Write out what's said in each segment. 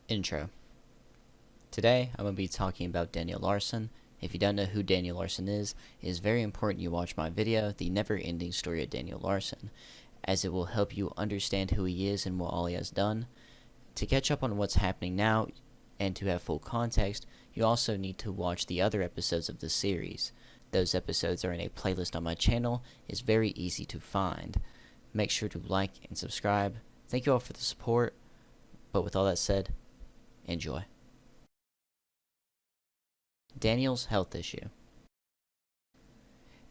Intro. Today, I'm going to be talking about Daniel Larson. If you don't know who Daniel Larson is, it is very important you watch my video, The Never-Ending Story of Daniel Larson, as it will help you understand who he is and what all he has done. To catch up on what's happening now, and to have full context, you also need to watch the other episodes of the series. Those episodes are in a playlist on my channel. It's very easy to find. Make sure to like and subscribe. Thank you all for the support. But with all that said, enjoy. Daniel's health issue.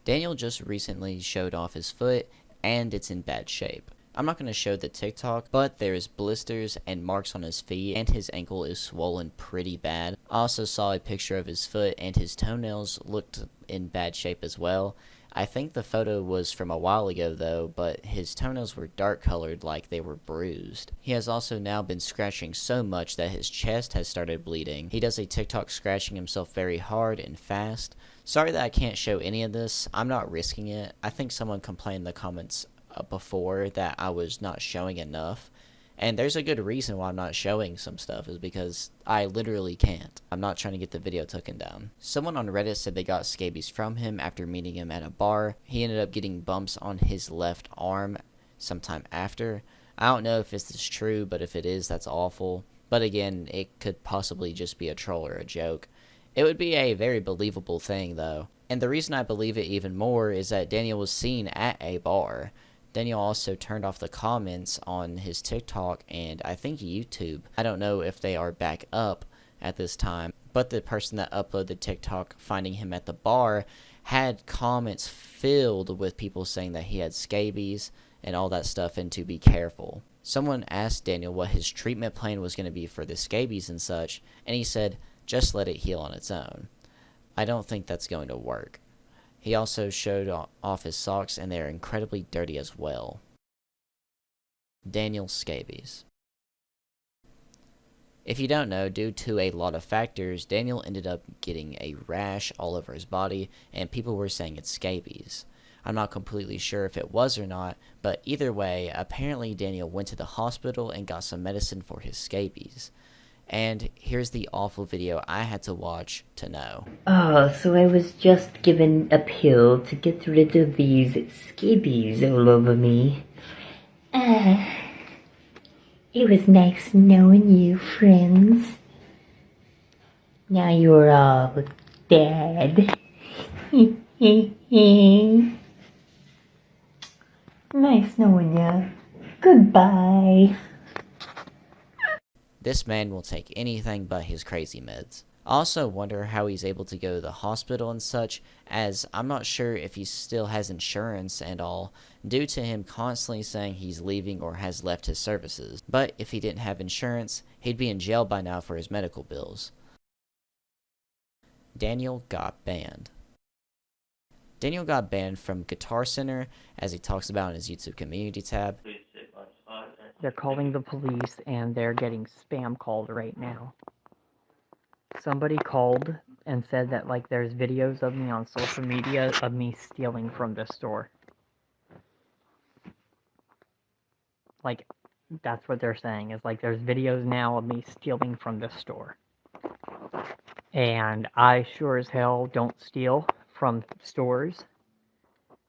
Daniel just recently showed off his foot, and it's in bad shape. I'm not going to show the TikTok, but there's blisters and marks on his feet, and his ankle is swollen pretty bad. I also saw a picture of his foot, and his toenails looked in bad shape as well. I think the photo was from a while ago though, but his toenails were dark colored like they were bruised. He has also now been scratching so much that his chest has started bleeding. He does a TikTok scratching himself very hard and fast. Sorry that I can't show any of this. I'm not risking it. I think someone complained in the comments before that I was not showing enough. And there's a good reason why I'm not showing some stuff, is because I literally can't. I'm not trying to get the video taken down. Someone on Reddit said they got scabies from him after meeting him at a bar. He ended up getting bumps on his left arm sometime after. I don't know if this is true, but if it is, that's awful. But again, it could possibly just be a troll or a joke. It would be a very believable thing though. And the reason I believe it even more is that Daniel was seen at a bar. Daniel also turned off the comments on his TikTok and I think YouTube. I don't know if they are back up at this time, but the person that uploaded the TikTok finding him at the bar had comments filled with people saying that he had scabies and all that stuff and to be careful. Someone asked Daniel what his treatment plan was going to be for the scabies and such, and he said, just let it heal on its own. I don't think that's going to work. He also showed off his socks, and they are incredibly dirty as well. Daniel's scabies. If you don't know, due to a lot of factors, Daniel ended up getting a rash all over his body, and people were saying it's scabies. I'm not completely sure if it was or not, but either way, apparently Daniel went to the hospital and got some medicine for his scabies. And here's the awful video I had to watch to know. Oh, so I was just given a pill to get rid of these scabies all over me. It was nice knowing you, friends. Now you're all dead. Nice knowing you. Goodbye. This man will take anything but his crazy meds. I also wonder how he's able to go to the hospital and such, as I'm not sure if he still has insurance and all, due to him constantly saying he's leaving or has left his services. But if he didn't have insurance, he'd be in jail by now for his medical bills. Daniel got banned. Daniel got banned from Guitar Center, as he talks about in his YouTube community tab. They're calling the police and they're getting spam called right now. Somebody called and said that like there's videos of me on social media of me stealing from the store. Like, that's what they're saying, is like there's videos now of me stealing from the store. And I sure as hell don't steal from stores.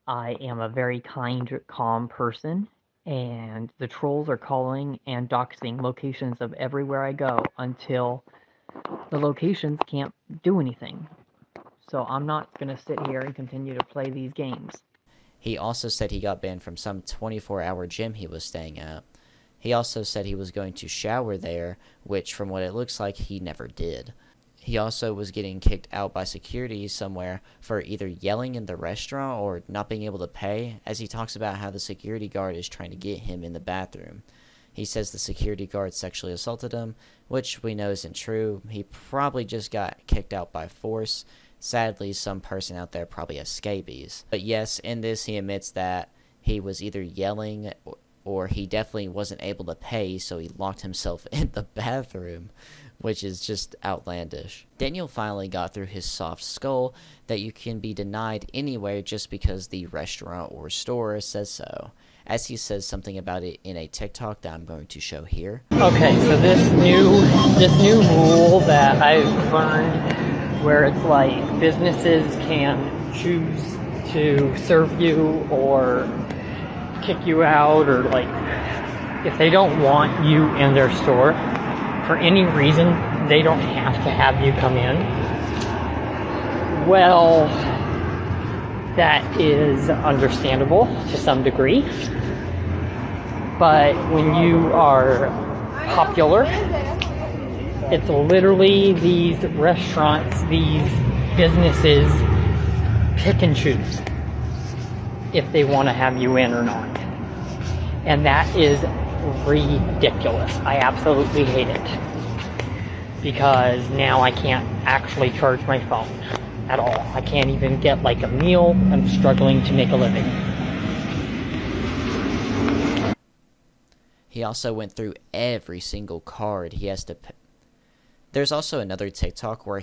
I am a very kind, calm person. And the trolls are calling and doxing locations of everywhere I go until the locations can't do anything. So I'm not going to sit here and continue to play these games. He also said he got banned from some 24-hour gym he was staying at. He also said he was going to shower there, which from what it looks like he never did. He also was getting kicked out by security somewhere for either yelling in the restaurant or not being able to pay, as he talks about how the security guard is trying to get him in the bathroom. He says the security guard sexually assaulted him, which we know isn't true. He probably just got kicked out by force. Sadly, some person out there probably has scabies. But yes, in this he admits that he was either yelling or he definitely wasn't able to pay, so he locked himself in the bathroom, which is just outlandish. Daniel finally got through his soft skull that you can be denied anywhere just because the restaurant or store says so. as he says something about it in a TikTok that I'm going to show here. Okay, so this new rule that I've learned, where it's like businesses can choose to serve you or kick you out, or like if they don't want you in their store for any reason, they don't have to have you come in. Well, that is understandable to some degree. But when you are popular, it's literally these restaurants, these businesses pick and choose if they want to have you in or not. And that is ridiculous. I absolutely hate it. Because now I can't actually charge my phone at all. I can't even get like a meal. I'm struggling to make a living. He also went through every single card he has to pay. There's also a TikTok where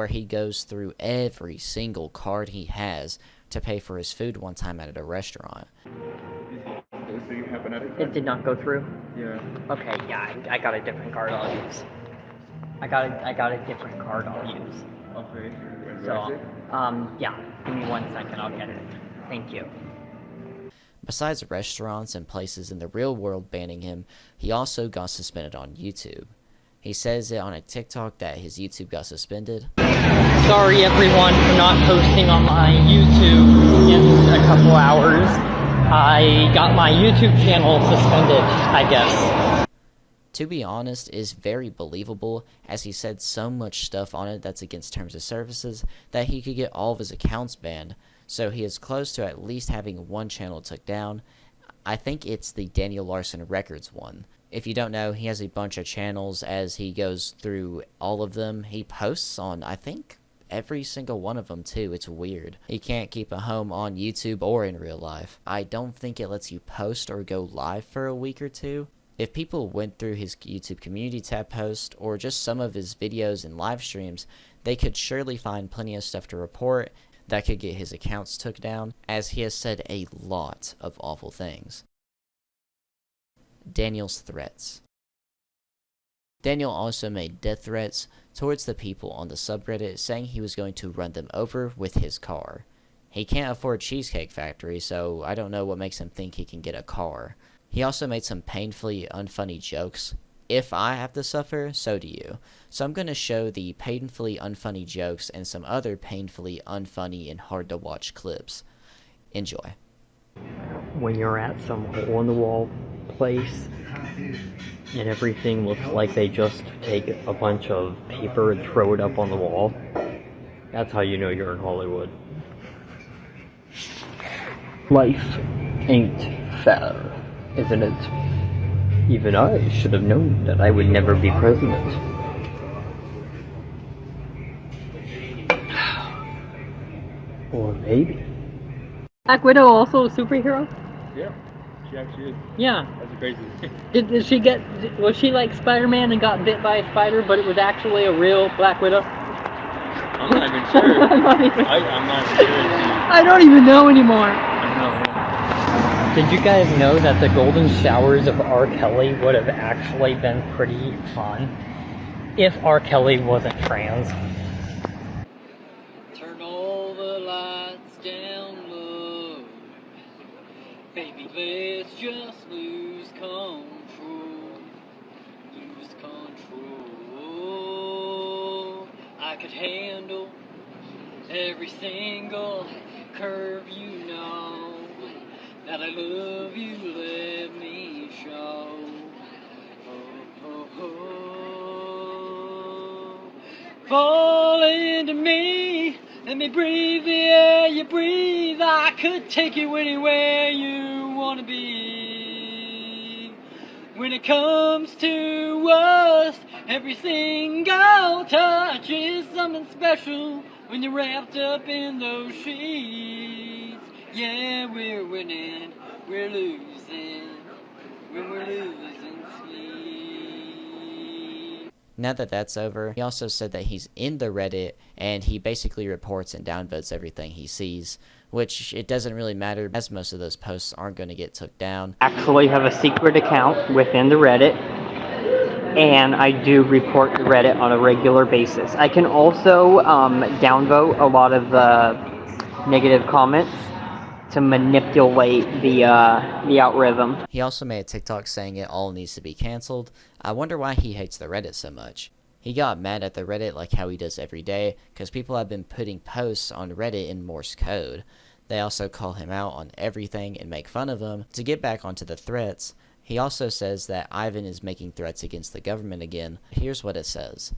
he goes through every single card he has to pay for his food one time at a restaurant. It did not go through? Yeah. Okay, yeah, I got a different card I'll use. I got a different card I'll use. Okay. So, yeah, give me 1 second, I'll get it. Thank you. Besides restaurants and places in the real world banning him, he also got suspended on YouTube. He says it on a TikTok that his YouTube got suspended. Sorry everyone for not posting on my YouTube in a couple hours. I got my YouTube channel suspended, I guess. To be honest, is very believable, as he said so much stuff on it that's against terms of services that he could get all of his accounts banned, so he is close to at least having one channel took down. I think it's the Daniel Larson Records one. If you don't know, he has a bunch of channels. As he goes through all of them, he posts on, I think, every single one of them too. It's weird. He can't keep a home on YouTube or in real life. I don't think it lets you post or go live for a week or two. If people went through his YouTube community tab post or just some of his videos and live streams, they could surely find plenty of stuff to report that could get his accounts took down, as he has said a lot of awful things. Daniel's threats. Daniel also made death threats towards the people on the subreddit, saying he was going to run them over with his car. He can't afford Cheesecake Factory, so I don't know what makes him think he can get a car. He also made some painfully unfunny jokes. If I have to suffer, so do you. So I'm going to show the painfully unfunny jokes and some other painfully unfunny and hard to watch clips. Enjoy. When you're at some hole-in-the-wall place and everything looks like they just take a bunch of paper and throw it up on the wall, that's how you know you're in Hollywood. Life ain't fair, isn't it? Even I should have known that I would never be president. Or maybe. Black Widow also a superhero? Yeah. She actually is. Yeah. That's crazy. Was she like Spider-Man and got bit by a spider, but it was actually a real Black Widow? I'm not even sure. I'm not even sure. I don't even know anymore. I know. Did you guys know that the golden showers of R. Kelly would have actually been pretty fun if R. Kelly wasn't trans? Turn all the lights down low. Baby, let's just lose control. Lose control. I could handle every single curve, you know. That I love you, let me show. Oh, oh, oh. Fall into me, let me breathe the air you breathe. I could take you anywhere you wanna be. When it comes to us, every single touch is something special. When you're wrapped up in those sheets. Yeah, we're winning, we're losing, when we're losing sleep. Now that that's over, he also said that he's in the Reddit, and he basically reports and downvotes everything he sees, which it doesn't really matter as most of those posts aren't going to get took down. Actually have a secret account within the Reddit, and I do report the Reddit on a regular basis. I can also downvote a lot of the negative comments to manipulate the algorithm. He also made a TikTok saying it all needs to be canceled. I wonder why he hates the Reddit so much. He got mad at the Reddit like how he does every day, because people have been putting posts on Reddit in Morse code. They also call him out on everything and make fun of him. To get back onto the threats, he also says that Ivan is making threats against the government again. Here's what it says.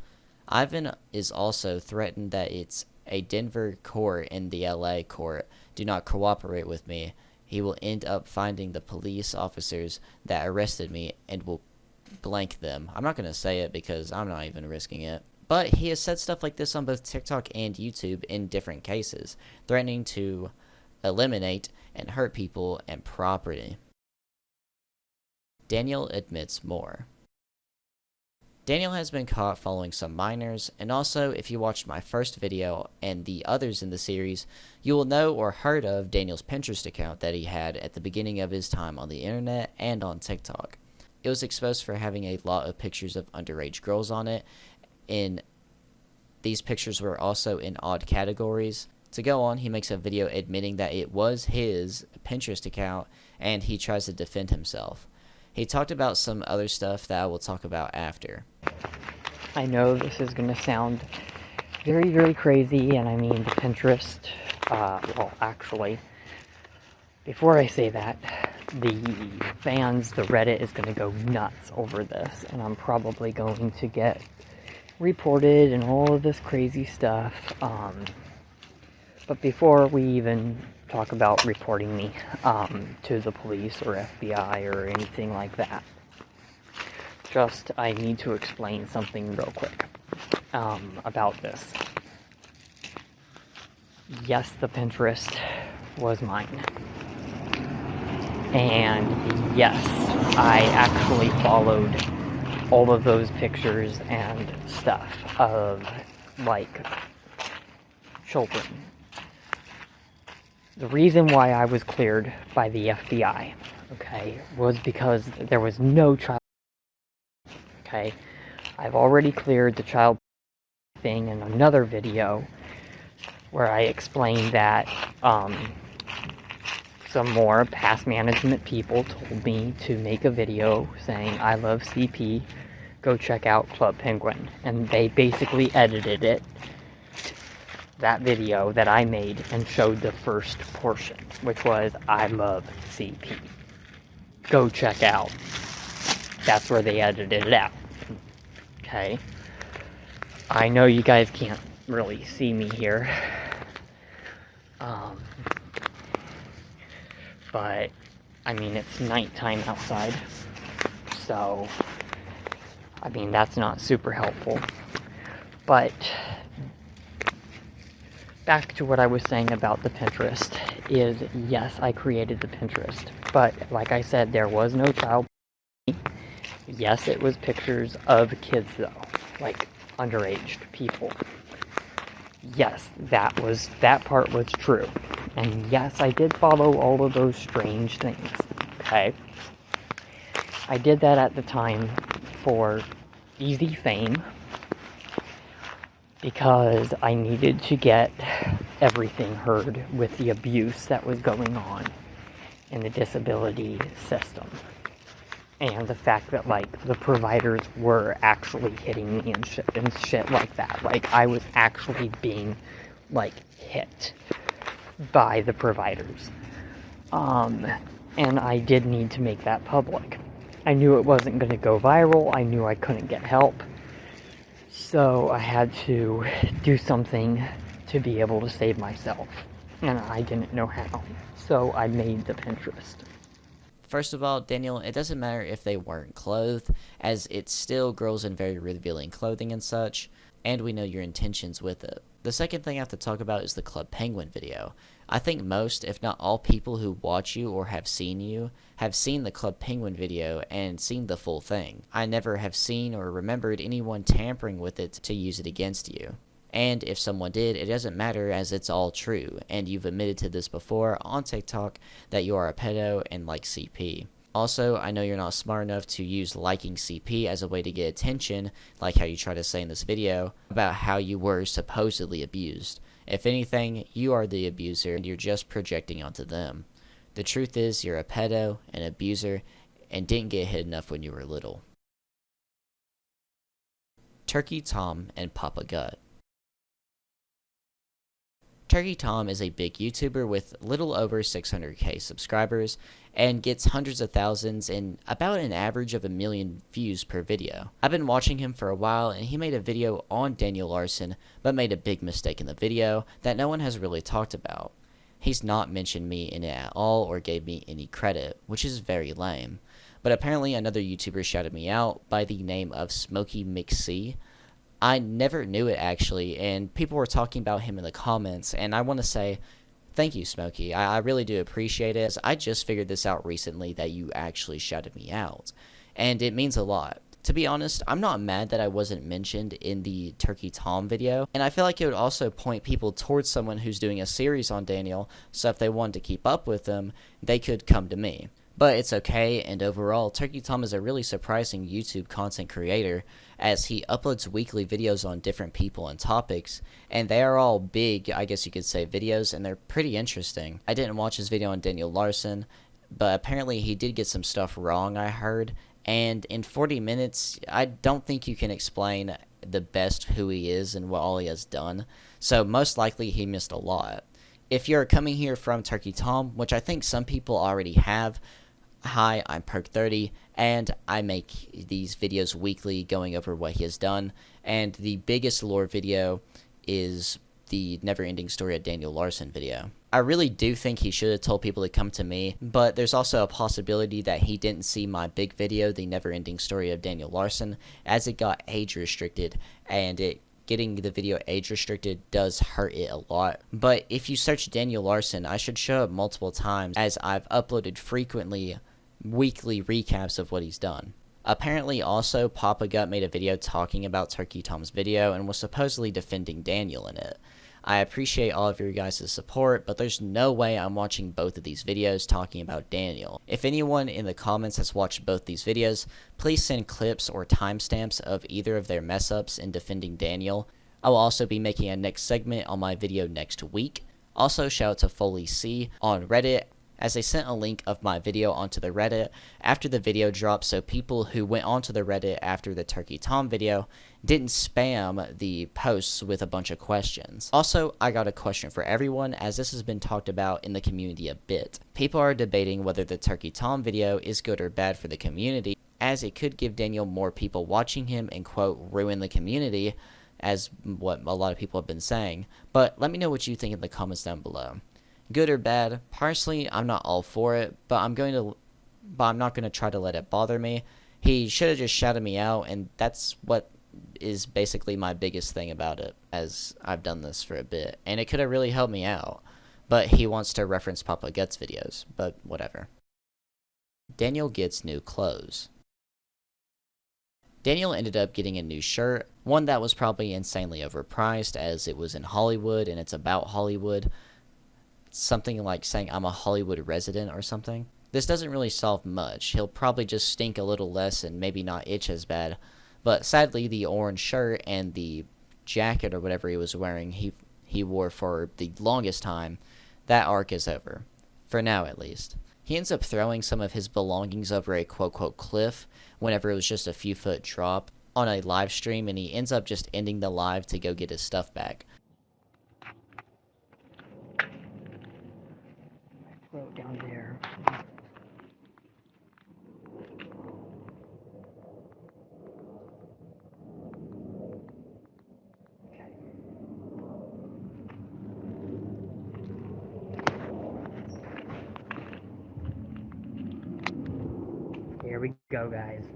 Ivan is also threatened that it's a Denver court and the LA court do not cooperate with me. He will end up finding the police officers that arrested me and will blank them. I'm not going to say it because I'm not even risking it. But he has said stuff like this on both TikTok and YouTube in different cases, threatening to eliminate and hurt people and property. Daniel admits more. Daniel has been caught following some minors, and also if you watched my first video and the others in the series, you will know or heard of Daniel's Pinterest account that he had at the beginning of his time on the internet and on TikTok. It was exposed for having a lot of pictures of underage girls on it, and these pictures were also in odd categories. To go on, he makes a video admitting that it was his Pinterest account, and he tries to defend himself. He talked about some other stuff that I will talk about after. I know this is going to sound very, very crazy, and I mean the Pinterest, well, actually, before I say that, the fans, the Reddit is going to go nuts over this, and I'm probably going to get reported and all of this crazy stuff. But before we even talk about reporting me to the police or FBI or anything like that, I need to explain something real quick about this. Yes, the Pinterest was mine. And yes, I actually followed all of those pictures and stuff of, like, children. The reason why I was cleared by the FBI, okay, was because there was no child. Okay, I've already cleared the child thing in another video where I explained that some more past management people told me to make a video saying I love CP, go check out Club Penguin, and they basically edited it, that video that I made, and showed the first portion, which was I love CP, go check out. That's where they edited it out. Okay, I know you guys can't really see me here, but I mean, it's nighttime outside, so I mean, that's not super helpful. But back to what I was saying about the Pinterest is, yes, I created the Pinterest, but like I said, there was no child. Yes, it was pictures of kids though, like underage people. Yes, that part was true. And yes, I did follow all of those strange things, okay? I did that at the time for easy fame, because I needed to get everything heard with the abuse that was going on in the disability system. And the fact that, like, the providers were actually hitting me and shit like that. Like, I was actually being, like, hit by the providers. And I did need to make that public. I knew it wasn't going to go viral. I knew I couldn't get help. So I had to do something to be able to save myself. And I didn't know how. So I made the Pinterest. First of all, Daniel, it doesn't matter if they weren't clothed, as it's still girls in very revealing clothing and such. and we know your intentions with it. The second thing I have to talk about is the Club Penguin video. I think most, if not all people who watch you or have seen you, have seen the Club Penguin video and seen the full thing. I never have seen or remembered anyone tampering with it to use it against you. And if someone did, it doesn't matter as it's all true, and you've admitted to this before on TikTok that you are a pedo and like CP. Also, I know you're not smart enough to use liking CP as a way to get attention, like how you try to say in this video, about how you were supposedly abused. If anything, you are the abuser and you're just projecting onto them. The truth is, you're a pedo, an abuser, and didn't get hit enough when you were little. Turkey Tom and Papa Gut. Turkey Tom is a big YouTuber with little over 600k subscribers and gets hundreds of thousands and about an average of 1 million views per video. I've been watching him for a while and he made a video on Daniel Larson but made a big mistake in the video that no one has really talked about. He's not mentioned me in it at all or gave me any credit, which is very lame. But apparently another YouTuber shouted me out by the name of Smokey McC. I never knew it actually, and people were talking about him in the comments, and I want to say thank you, Smokey. I really do appreciate it. I just figured this out recently that you actually shouted me out, and it means a lot. To be honest, I'm not mad that I wasn't mentioned in the Turkey Tom video, and I feel like it would also point people towards someone who's doing a series on Daniel, so if they wanted to keep up with him, they could come to me. But it's okay, and overall, Turkey Tom is a really surprising YouTube content creator, as he uploads weekly videos on different people and topics, and they are all big, I guess you could say, videos, and they're pretty interesting. I didn't watch his video on Daniel Larson, but apparently he did get some stuff wrong, I heard, and in 40 minutes, I don't think you can explain the best who he is and what all he has done, so most likely he missed a lot. If you're coming here from Turkey Tom, which I think some people already have, hi, I'm PERK30, and I make these videos weekly going over what he has done, and the biggest lore video is the Never-Ending Story of Daniel Larson video. I really do think he should have told people to come to me, but there's also a possibility that he didn't see my big video, the Never-Ending Story of Daniel Larson, as it got age restricted, and getting the video age restricted does hurt it a lot. But if you search Daniel Larson, I should show up multiple times, as I've uploaded frequently weekly recaps of what he's done. Apparently also Papa Gut made a video talking about Turkey Tom's video and was supposedly defending Daniel in it. I appreciate all of your guys' support, but there's no way I'm watching both of these videos talking about Daniel. If anyone in the comments has watched both these videos, please send clips or timestamps of either of their mess ups in defending Daniel. I will also be making a next segment on my video next week. Also, shout out to Foley C on Reddit, as they sent a link of my video onto the Reddit after the video dropped, so people who went onto the Reddit after the Turkey Tom video didn't spam the posts with a bunch of questions. Also, I got a question for everyone, as this has been talked about in the community a bit. People are debating whether the Turkey Tom video is good or bad for the community, as it could give Daniel more people watching him and, quote, ruin the community, as what a lot of people have been saying. But let me know what you think in the comments down below. Good or bad, personally, I'm not all for it, but I'm not going to try to let it bother me. He should have just shouted me out, and that's what is basically my biggest thing about it, as I've done this for a bit, and it could have really helped me out. But he wants to reference Papa Gut's videos, but whatever. Daniel gets new clothes. Daniel ended up getting a new shirt, one that was probably insanely overpriced, as it was in Hollywood and it's about Hollywood. Something like saying I'm a Hollywood resident or something. This doesn't really solve much. He'll probably just stink a little less and maybe not itch as bad. But sadly, the orange shirt and the jacket or whatever he was wearing, he wore for the longest time, that arc is over. For now, at least. He ends up throwing some of his belongings over a quote-quote cliff whenever it was just a few foot drop on a live stream, and he ends up just ending the live to go get his stuff back. Throw it down there. Okay. Here we go, guys.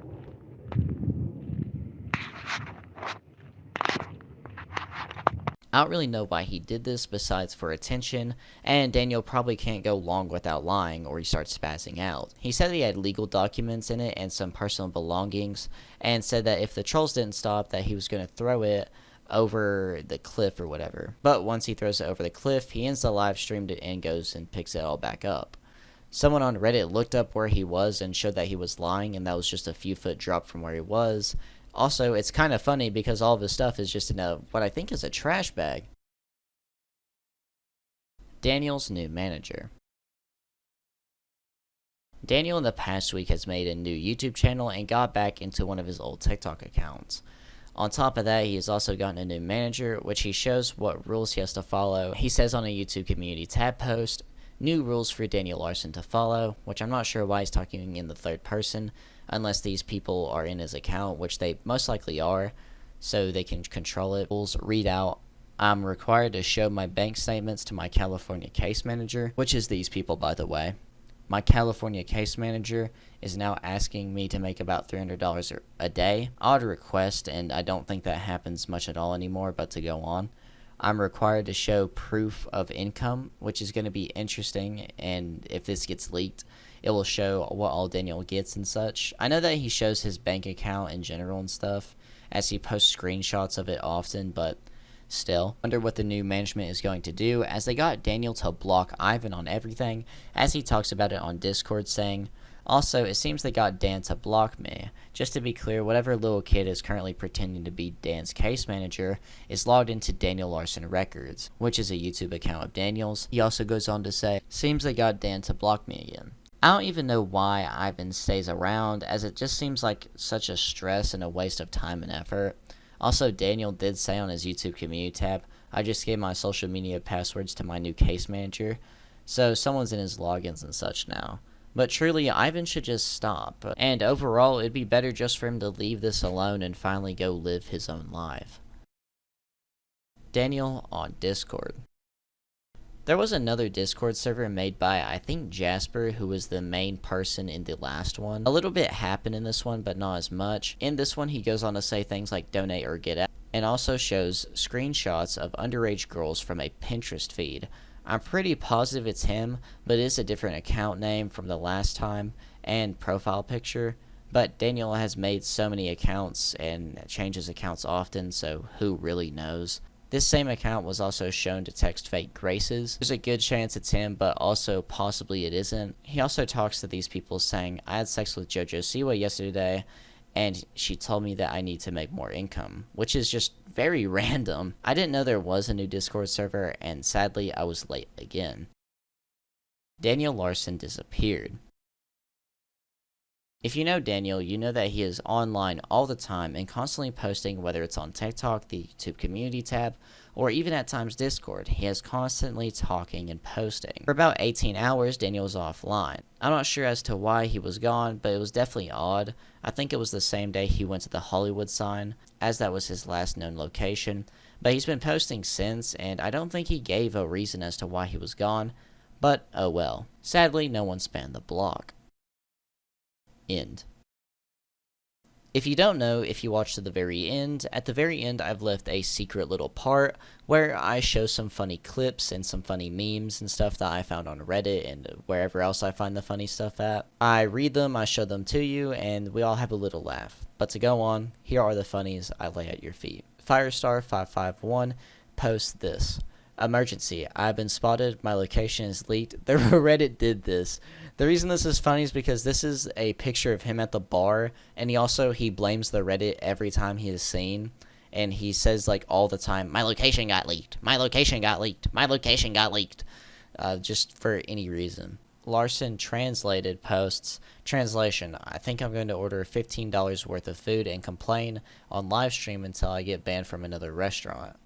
I don't really know why he did this besides for attention, and Daniel probably can't go long without lying or he starts spazzing out. He said he had legal documents in it and some personal belongings, and said that if the trolls didn't stop that he was going to throw it over the cliff or whatever. But once he throws it over the cliff, he ends the live stream and goes and picks it all back up. Someone on Reddit looked up where he was and showed that he was lying, and that was just a few foot drop from where he was. Also, it's kind of funny because all of his stuff is just in what I think is a trash bag. Daniel's new manager. Daniel in the past week has made a new YouTube channel and got back into one of his old TikTok accounts. On top of that, he has also gotten a new manager, which he shows what rules he has to follow. He says on a YouTube community tab post, new rules for Daniel Larson to follow, which I'm not sure why he's talking in the third person, unless these people are in his account, which they most likely are, so they can control it. Rules read out, I'm required to show my bank statements to my California case manager, which is these people, by the way. My California case manager is now asking me to make about $300 a day. Odd request, and I don't think that happens much at all anymore, but to go on. I'm required to show proof of income, which is going to be interesting, and if this gets leaked, it will show what all Daniel gets and such. I know that he shows his bank account in general and stuff, as he posts screenshots of it often, but still. I wonder what the new management is going to do, as they got Daniel to block Ivan on everything, as he talks about it on Discord, saying, also, it seems they got Dan to block me. Just to be clear, whatever little kid is currently pretending to be Dan's case manager is logged into Daniel Larson Records, which is a YouTube account of Daniel's. He also goes on to say, seems they got Dan to block me again. I don't even know why Ivan stays around, as it just seems like such a stress and a waste of time and effort. Also, Daniel did say on his YouTube community tab, I just gave my social media passwords to my new case manager, so someone's in his logins and such now. But truly, Ivan should just stop, and overall, it'd be better just for him to leave this alone and finally go live his own life. Daniel on Discord. There was another Discord server made by, I think, Jasper, who was the main person in the last one. A little bit happened in this one, but not as much. In this one, he goes on to say things like donate or get out, and also shows screenshots of underage girls from a Pinterest feed. I'm pretty positive it's him, but it is a different account name from the last time and profile picture. But Daniel has made so many accounts and changes accounts often, so who really knows? This same account was also shown to text fake Graces. There's a good chance it's him, but also possibly it isn't. He also talks to these people saying, I had sex with JoJo Siwa yesterday, and she told me that I need to make more income, which is just very random. I didn't know there was a new Discord server, and sadly, I was late again. Daniel Larson disappeared. If you know Daniel, you know that he is online all the time and constantly posting, whether it's on TikTok, the YouTube community tab, or even at times Discord. He is constantly talking and posting. For about 18 hours, Daniel was offline. I'm not sure as to why he was gone, but it was definitely odd. I think it was the same day he went to the Hollywood sign, as that was his last known location. But he's been posting since, and I don't think he gave a reason as to why he was gone. But oh well. Sadly, no one spanned the block. End. If you don't know, if you watch to the very end, at the very end I've left a secret little part where I show some funny clips and some funny memes and stuff that I found on Reddit and wherever else I find the funny stuff at. I read them, I show them to you, and we all have a little laugh. But to go on, here are the funnies I lay at your feet. Firestar551 posts this. Emergency. I've been spotted. My location is leaked. The Reddit did this. The reason this is funny is because this is a picture of him at the bar, and he blames the Reddit every time he is seen, and he says like all the time, my location got leaked. My location got leaked. My location got leaked. Just for any reason. Larson translated posts. Translation. I think I'm going to order $15 worth of food and complain on live stream until I get banned from another restaurant.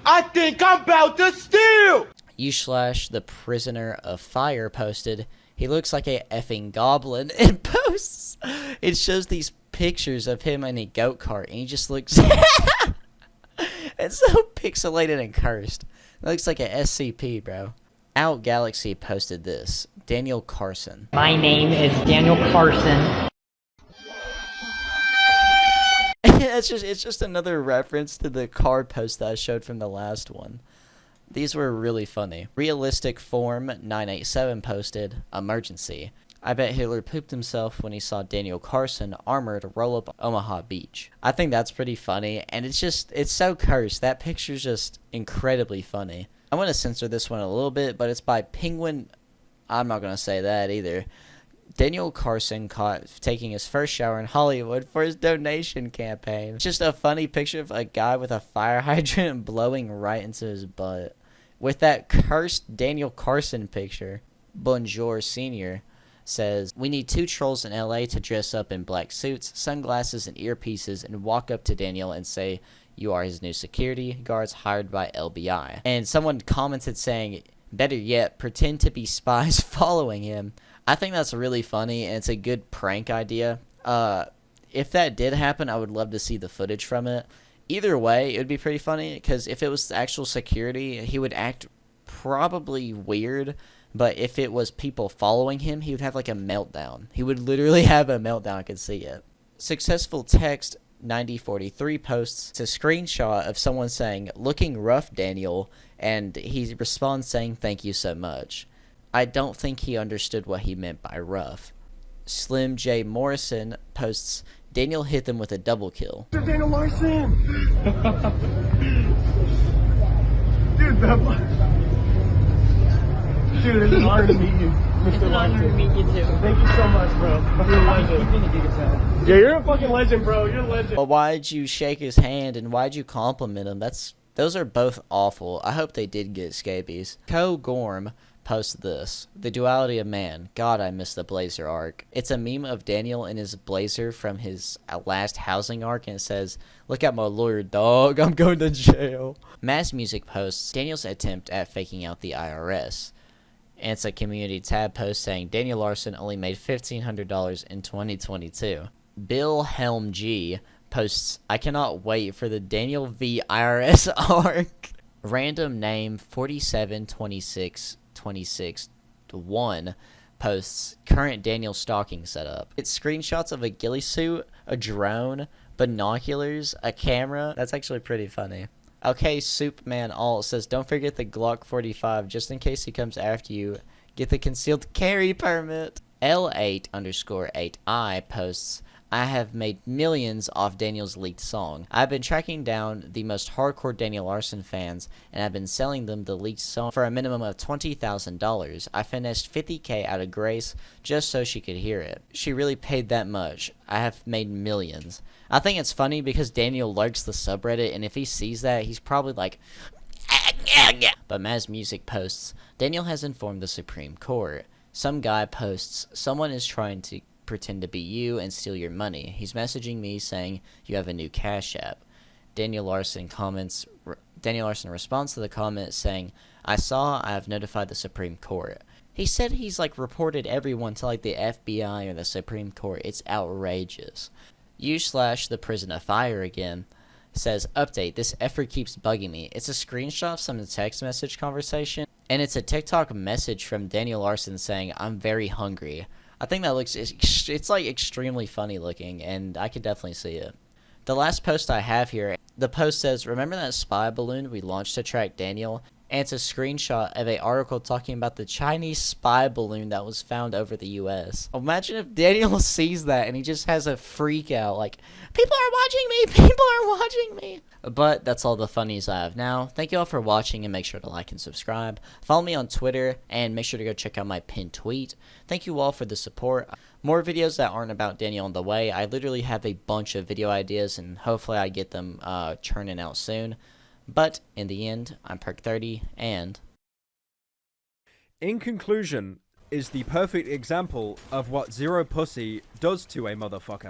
I think I'm about to steal! The prisoner of fire posted, he looks like a effing goblin, and posts. It shows these pictures of him in a goat cart, and he just looks it's so pixelated and cursed. It looks like a SCP, bro. Out Galaxy posted this. Daniel Carson. My name is Daniel Carson. it's just another reference to the card post that I showed from the last one. These were really funny. Realistic Form 987 posted, emergency. I bet Hitler pooped himself when he saw Daniel Carson armored roll up Omaha Beach. I think that's pretty funny, and it's so cursed. That picture's just incredibly funny. I want to censor this one a little bit, but it's by Penguin. I'm not going to say that either. Daniel Carson caught taking his first shower in Hollywood for his donation campaign. It's just a funny picture of a guy with a fire hydrant blowing right into his butt. With that cursed Daniel Carson picture, Bonjour Senior says, we need 2 trolls in LA to dress up in black suits, sunglasses, and earpieces and walk up to Daniel and say, you are his new security guards hired by LBI. And someone commented saying, better yet, pretend to be spies following him. I think that's really funny, and it's a good prank idea. If that did happen, I would love to see the footage from it. Either way, it would be pretty funny, because if it was actual security, he would act probably weird, but if it was people following him, he would have like a meltdown. He would literally have a meltdown, I could see it. Successful Text 9043 posts a screenshot of someone saying, looking rough, Daniel, and he responds saying, thank you so much. I don't think he understood what he meant by rough. Slim J. Morrison posts, Daniel hit them with a double kill. Daniel Larson! Dude, Dude, it's an honor to meet you, Mr. It's an honor to meet you too. Thank you so much, bro. You're a legend. Yeah, you're a fucking legend, bro. You're a legend. Well, why'd you shake his hand and why'd you compliment him? Those are both awful. I hope they did get scabies. Co Gorm posts this. The duality of man. God, I miss the Blazer arc. It's a meme of Daniel in his blazer from his last housing arc, and it says, look at my lawyer, dog. I'm going to jail. Mass Music posts Daniel's attempt at faking out the IRS. And it's a community tab post saying Daniel Larson only made $1,500 in 2022. Bill Helm G posts, I cannot wait for the Daniel v. IRS arc. Random name 472626-1 posts current Daniel stalking setup. It's screenshots of a ghillie suit, a drone, binoculars, a camera. That's actually pretty funny. Okay, Superman Alt says, don't forget the Glock 45 just in case he comes after you. Get the concealed carry permit. L8_8I posts, I have made millions off Daniel's leaked song. I've been tracking down the most hardcore Daniel Larson fans, and I've been selling them the leaked song for a minimum of $20,000. I finished $50K out of Grace just so she could hear it. She really paid that much. I have made millions. I think it's funny because Daniel likes the subreddit, and if he sees that, he's probably like, but Maz Music posts, Daniel has informed the Supreme Court. Some guy posts, someone is trying to pretend to be you and steal your money. He's messaging me saying you have a new Cash App. Daniel Larson responds to the comment saying, I have notified the Supreme Court. He said he's like reported everyone to like the FBI or the Supreme Court. It's outrageous. U/the prison of fire again says, update, this effort keeps bugging me. It's a screenshot of some text message conversation, and it's a TikTok message from Daniel Larson saying, I'm very hungry. I think that it's like extremely funny looking, and I could definitely see it. The last post I have here, the post says, remember that spy balloon we launched to track Daniel? And it's a screenshot of an article talking about the Chinese spy balloon that was found over the U.S. Imagine if Daniel sees that and he just has a freak out, like, people are watching me, people are watching me. But that's all the funnies I have now. Thank you all for watching, and make sure to like and subscribe. Follow me on Twitter, and make sure to go check out my pinned tweet. Thank you all for the support. More videos that aren't about Daniel on the way. I literally have a bunch of video ideas, and hopefully I get them churning out soon. But in the end, I'm PERK30, and In Conclusion is the perfect example of what zero pussy does to a motherfucker.